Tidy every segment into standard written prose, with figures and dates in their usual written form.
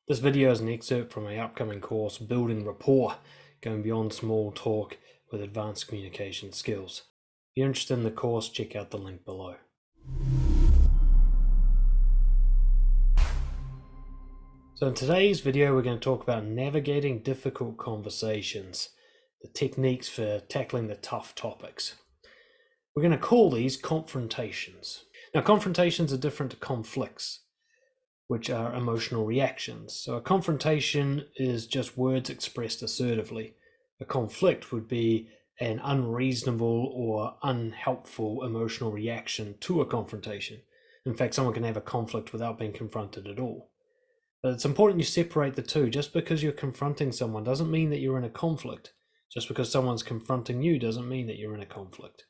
This video is an excerpt from my upcoming course, Building Rapport, going beyond small talk with advanced communication skills. If you're interested in the course, check out the link below. So in today's video, we're going to talk about navigating difficult conversations, the techniques for tackling the tough topics. We're going to call these confrontations. Now, confrontations are different to conflicts, which are emotional reactions. So a confrontation is just words expressed assertively. A conflict would be an unreasonable or unhelpful emotional reaction to a confrontation. In fact, someone can have a conflict without being confronted at all. But it's important you separate the two. Just because you're confronting someone doesn't mean that you're in a conflict. Just because someone's confronting you doesn't mean that you're in a conflict.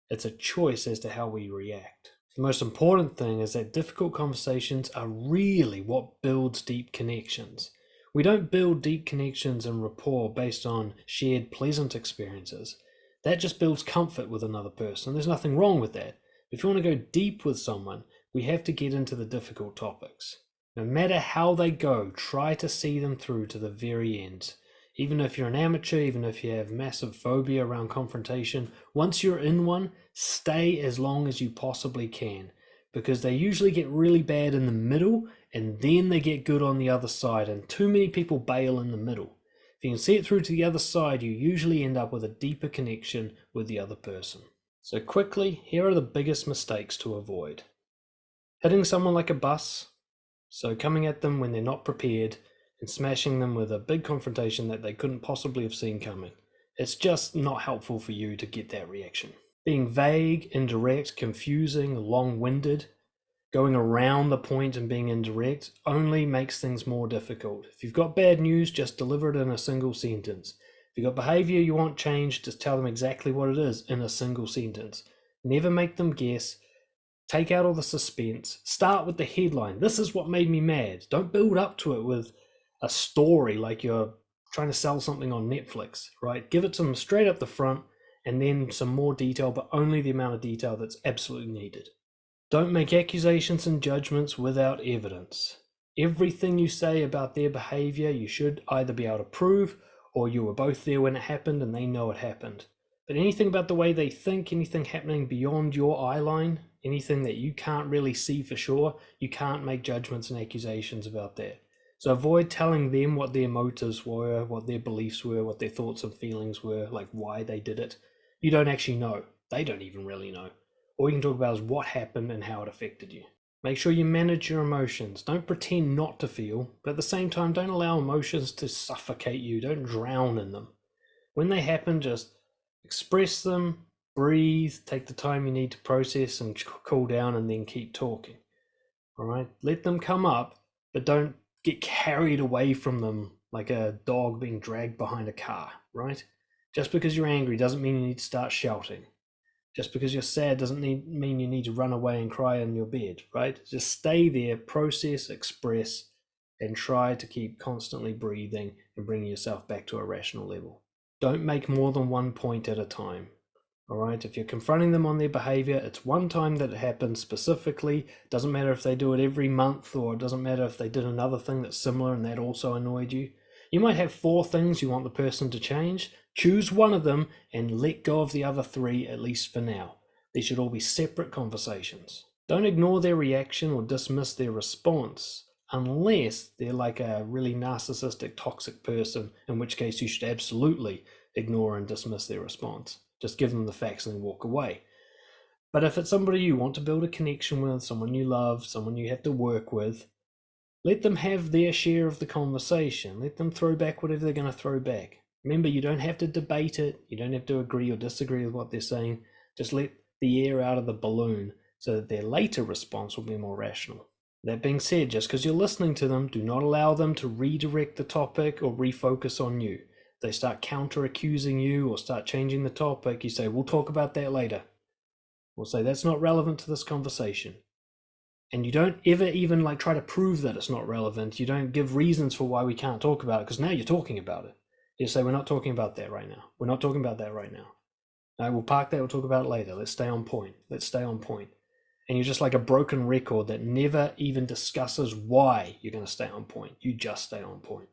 It's a choice as to how we react. The most important thing is that difficult conversations are really what builds deep connections. We don't build deep connections and rapport based on shared pleasant experiences. That just builds comfort with another person. There's nothing wrong with that. If you want to go deep with someone, we have to get into the difficult topics. No matter how they go, try to see them through to the very end. Even if you're an amateur, even if you have massive phobia around confrontation, once you're in one, stay as long as you possibly can, because they usually get really bad in the middle and then they get good on the other side, and too many people bail in the middle. If you can see it through to the other side, you usually end up with a deeper connection with the other person. So quickly, here are the biggest mistakes to avoid. Hitting someone like a bus, so coming at them when they're not prepared, and smashing them with a big confrontation that they couldn't possibly have seen coming. It's just not helpful for you to get that reaction. Being vague, indirect, confusing, long-winded, going around the point and being indirect only makes things more difficult. If you've got bad news, just deliver it in a single sentence. If you've got behavior you want changed, just tell them exactly what it is in a single sentence. Never make them guess. Take out all the suspense. Start with the headline. This is what made me mad. Don't build up to it with a story like you're trying to sell something on Netflix, right? Give it to them straight up the front and then some more detail, but only the amount of detail that's absolutely needed. Don't make accusations and judgments without evidence. Everything you say about their behavior, you should either be able to prove or you were both there when it happened and they know it happened. But anything about the way they think, anything happening beyond your eye line, anything that you can't really see for sure, you can't make judgments and accusations about that. So avoid telling them what their motives were, what their beliefs were, what their thoughts and feelings were, like why they did it. You don't actually know. They don't even really know. All you can talk about is what happened and how it affected you. Make sure you manage your emotions. Don't pretend not to feel, but at the same time, don't allow emotions to suffocate you. Don't drown in them. When they happen, just express them, breathe, take the time you need to process and cool down, and then keep talking. All right? Let them come up, but don't get carried away from them like a dog being dragged behind a car, right? Just because you're angry doesn't mean you need to start shouting. Just because you're sad doesn't mean you need to run away and cry in your bed, right? Just stay there, process, express, and try to keep constantly breathing and bringing yourself back to a rational level. Don't make more than one point at a time. All right, if you're confronting them on their behavior, it's one time that it happens specifically. Doesn't matter if they do it every month, or it doesn't matter if they did another thing that's similar and that also annoyed you. You might have 4 things you want the person to change. Choose one of them and let go of the other 3, at least for now. These should all be separate conversations. Don't ignore their reaction or dismiss their response unless they're like a really narcissistic, toxic person, in which case you should absolutely ignore and dismiss their response. Just give them the facts and then walk away. But if it's somebody you want to build a connection with, someone you love, someone you have to work with, let them have their share of the conversation. Let them throw back whatever they're going to throw back. Remember, you don't have to debate it. You don't have to agree or disagree with what they're saying. Just let the air out of the balloon so that their later response will be more rational. That being said, just because you're listening to them, do not allow them to redirect the topic or refocus on you. They start counter-accusing you or start changing the topic, you say, we'll talk about that later. We'll say, that's not relevant to this conversation. And you don't ever even try to prove that it's not relevant. You don't give reasons for why we can't talk about it, because now you're talking about it. You say, we're not talking about that right now. We're not talking about that right now. No, we'll park that, we'll talk about it later. Let's stay on point. Let's stay on point. and you're just like a broken record that never even discusses why you're going to stay on point. You just stay on point.